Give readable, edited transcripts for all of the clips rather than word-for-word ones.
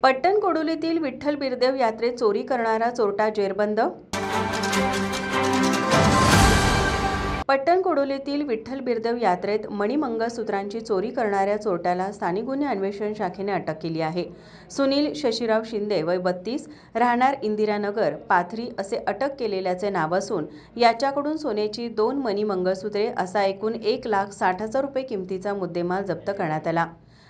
पट्टण कोडोलीतील विठ्ठल बिरदेव यात्रेत चोरी करणारा चोरटा जेरबंद। पट्टण कोडोलीतील विठ्ठल बिरदेव यात्रेत मणिमंगळसूत्रांची चोरी करणाऱ्या चोरट्याला स्थानिक गुन्हे अन्वेषण शाखेने अटक केली आहे। सुनील शशीराव शिंदे वय 32 राहणार इंदिरानगर पाथरी असे अटक केलेल्याचे नाव असून याच्याकडून सोन्याची 2 मणिमंगळसूत्रे असा एकूण 1,60,000 रुपये किमतीचा मुद्देमाल जप्त करण्यात आला।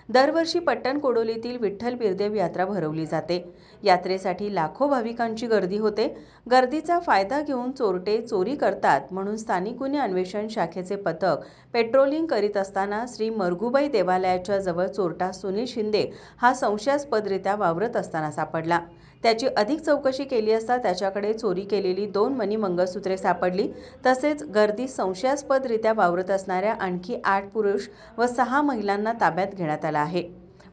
दरवर्षी पट्टण कोडोलीतील विठ्ठल बिरदेव यात्रा भरवली जाते। यात्रेसाठी लाखो भाविकांची गर्दी होते। गर्दीचा फायदा घेऊन चोरटे चोरी करतात म्हणून स्थानिक गुन्हे अन्वेषण शाखेचे पथक पेट्रोलिंग करीत असताना श्री मरगुबाई देवालयाच्या जवळ चोरटा सुनील शिंदे हा संशयास्पदरित्या वावरत असताना सापडला। त्याची अधिक चौकशी केली असता त्याच्याकडे चोरी केलेली 2 मणिमंगळसूत्रे सापडली। तसेच गर्दीत संशयास्पदरित्या वावरत असणाऱ्या आणखी 8 पुरुष व 6 महिलांना ताब्यात घेण्यात आला आहे।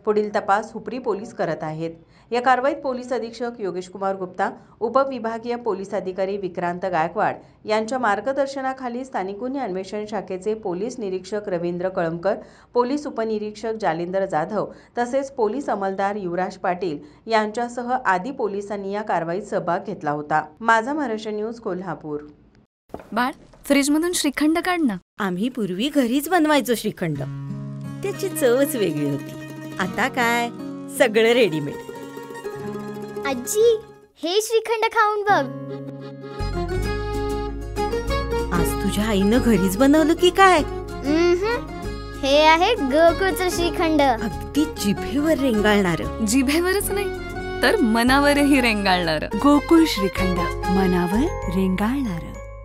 पुढील तपास हुपरी पोलीस करत आहेत। या कारवाईत पोलीस अधीक्षक योगेश कुमार गुप्ता, उपविभागीय पोलीस अधिकारी विक्रांत गायकवाड यांच्या मार्गदर्शनाखाली स्थानिक गुन्हे अन्वेषण शाखेचे पोलीस निरीक्षक रवींद्र कळमकर, पोलीस उपनिरीक्षक जालिंदर जाधव तसेच पोलीस अंमलदार युवराज पाटील यांच्यासह आदी पोलिसांनी या कारवाईत सहभाग घेतला होता। माझा महाराष्ट्र न्यूज कोल्हापूर। बाळ, फ्रीजमधून श्रीखंड काढ ना। आम्ही पूर्वी घरीच बनवायचो श्रीखंड, त्याची चवच वेगळी होती। आता काय सगळं रेडीमेड। आजी, हे श्रीखंड खाऊन बघ। आज तुझ्या आईनं घरीच बनवलं की काय? हे आहे गोकुळचं श्रीखंड। अगदी जिभेवर रेंगाळणारं। जिभेवरच नाही तर मनावरही रेंगाळणारं। गोकुळ श्रीखंड, मनावर रेंगाळणारं।